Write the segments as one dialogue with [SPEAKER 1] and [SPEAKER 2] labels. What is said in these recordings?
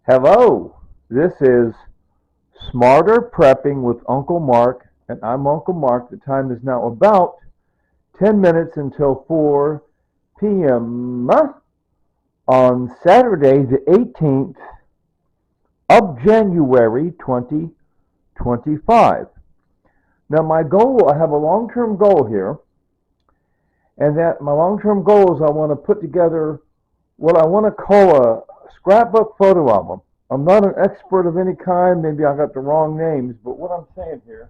[SPEAKER 1] Hello, this is Smarter Prepping with Uncle Mark, and I'm Uncle Mark. The time is now about 10 minutes until 4 p.m. on Saturday, the 18th of January, 2025. Now, I have a long-term goal here, and that my long-term goal is I want to put together what I want to call a scrapbook photo album. I'm not an expert of any kind. Maybe I got the wrong names, but what I'm saying here,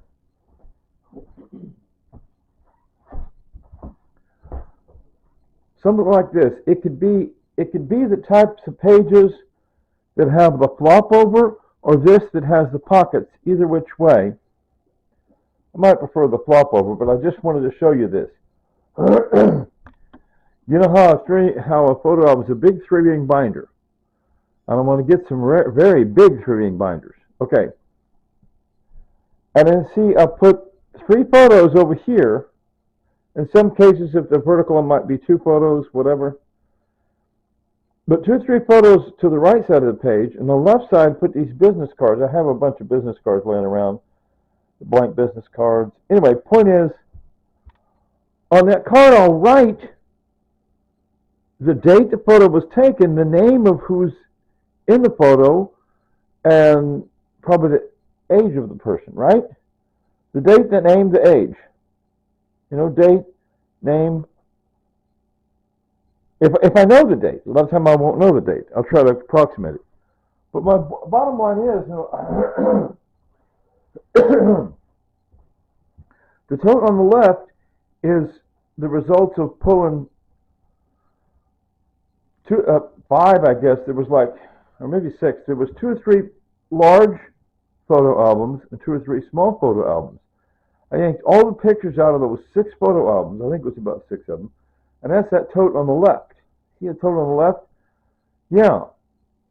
[SPEAKER 1] something like this. It could be the types of pages that have the flop over, or this that has the pockets. Either which way, I might prefer the flop over, but I just wanted to show you this. You know how a photo album is a big three-ring binder. And I want to get some very big three-ring binders. Okay. And then see, I'll put 3 photos over here. In some cases, if the vertical one might be 2 photos, whatever. But 2 or 3 photos to the right side of the page. And the left side, put these business cards. I have a bunch of business cards laying around. Blank business cards. Anyway, point is, on that card, I'll write the date the photo was taken, the name of who's in the photo, and probably the age of the person, right? The date, the name, the age. Date, name. If I know the date, a lot of time I won't know the date. I'll try to approximate it. But my bottom line is, the total on the left is the results of pulling 5, I guess. There was or maybe 6. There was 2 or 3 large photo albums and 2 or 3 small photo albums. I yanked all the pictures out of those 6 photo albums. I think it was about 6 of them. And that's that tote on the left. See the tote on the left? Yeah.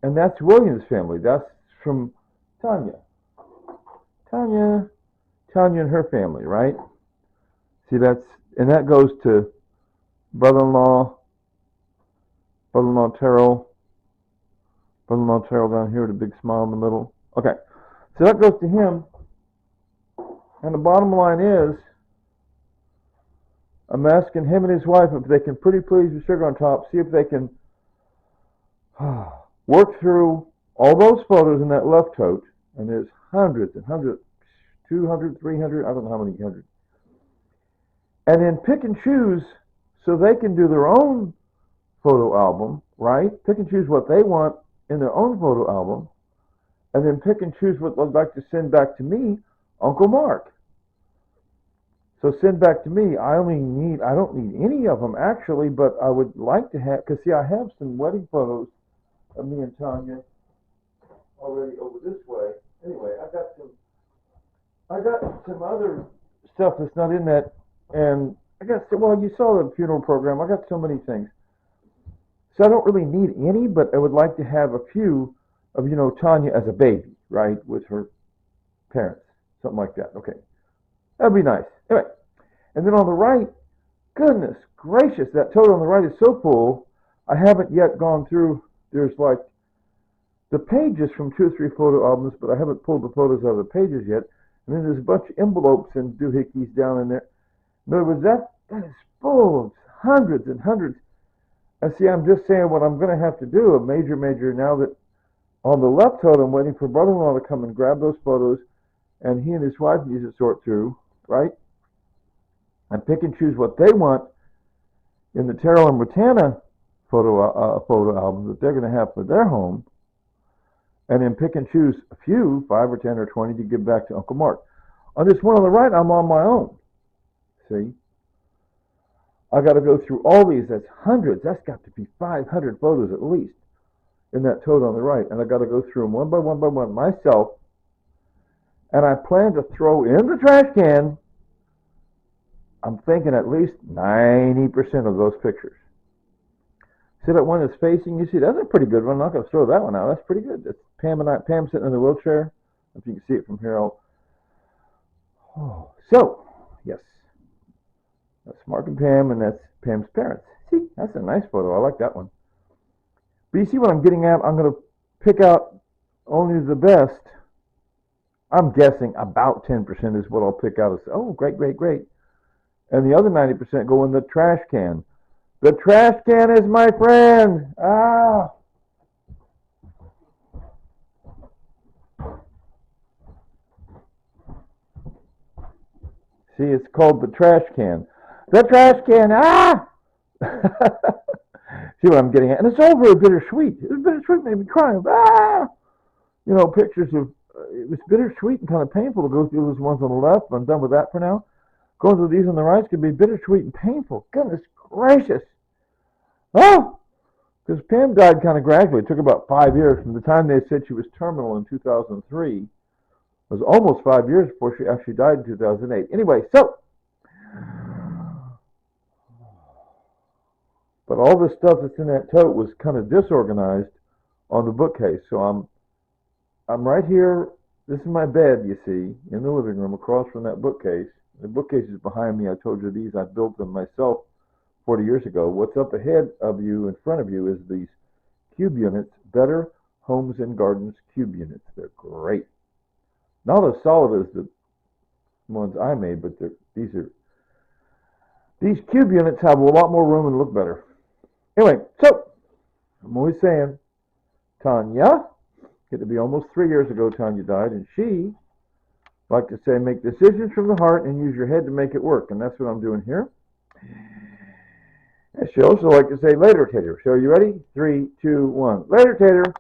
[SPEAKER 1] And that's Williams' family. That's from Tanya. Tanya and her family, right? See, and that goes to brother-in-law Terrell down here with a big smile in the middle. Okay. So that goes to him. And the bottom line is, I'm asking him and his wife if they can pretty please with sugar on top, see if they can work through all those photos in that left tote, and there's hundreds and hundreds, 200, 300, I don't know how many hundred, and then pick and choose so they can do their own photo album, right? Pick and choose what they want in their own photo album, and then pick and choose what they'd like to send back to me, Uncle Mark. So send back to me. I don't need any of them actually, but I would like to have, because see, I have some wedding photos of me and Tanya already over this way. Anyway, I got some other stuff that's not in that, and you saw the funeral program. I got so many things. So I don't really need any, but I would like to have a few of, Tanya as a baby, right, with her parents, something like that. Okay. That'd be nice. Anyway, and then on the right, goodness gracious, that tote on the right is so full. I haven't yet gone through. There's the pages from 2 or 3 photo albums, but I haven't pulled the photos out of the pages yet. And then there's a bunch of envelopes and doohickeys down in there. In other words, that is full of hundreds and hundreds. And see, I'm just saying what I'm going to have to do, a major, now that on the left tote, I'm waiting for brother-in-law to come and grab those photos, and he and his wife need to sort through, right? And pick and choose what they want in the Terrell and Britannia photo album that they're going to have for their home, and then pick and choose a few, 5 or 10 or 20, to give back to Uncle Mark. On this one on the right, I'm on my own. See? I got to go through all these. That's hundreds. That's got to be 500 photos at least in that tote on the right. And I got to go through them one by one myself. And I plan to throw in the trash can, I'm thinking at least 90% of those pictures. See that one that's facing? You see, that's a pretty good one. I'm not going to throw that one out. That's pretty good. That's Pam sitting in the wheelchair. If you can see it from here, So, yes. That's Mark and Pam, and that's Pam's parents. See, that's a nice photo. I like that one. But you see what I'm getting at? I'm going to pick out only the best. I'm guessing about 10% is what I'll pick out and say, oh, great, great, great. And the other 90% go in the trash can. The trash can is my friend. Ah. See, it's called the trash can. The trash can. Ah. See what I'm getting at? And it's all very bittersweet. It was bittersweet, made me cry. Ah. You know, pictures of it was bittersweet and kind of painful to go through those ones on the left. I'm done with that for now. Going through these on the right can be bittersweet and painful. Goodness gracious. Oh, because Pam died kind of gradually. It took about 5 years from the time they said she was terminal in 2003. It was almost 5 years before she actually died in 2008. Anyway, so, but all this stuff that's in that tote was kind of disorganized on the bookcase. So I'm right here. This is my bed, you see, in the living room across from that bookcase. The bookcase is behind me. I told you these. I built them myself 40 years ago. What's up ahead of you, in front of you, is these cube units, Better Homes and Gardens cube units. They're great. Not as solid as the ones I made, but these cube units have a lot more room and look better. Anyway, so I'm always saying, Tanya, get to be almost 3 years ago Tanya died, and she like to say, make decisions from the heart and use your head to make it work, and that's what I'm doing here. And she also like to say, later, Tater. So are you ready? 3, 2, 1. Later, Tater.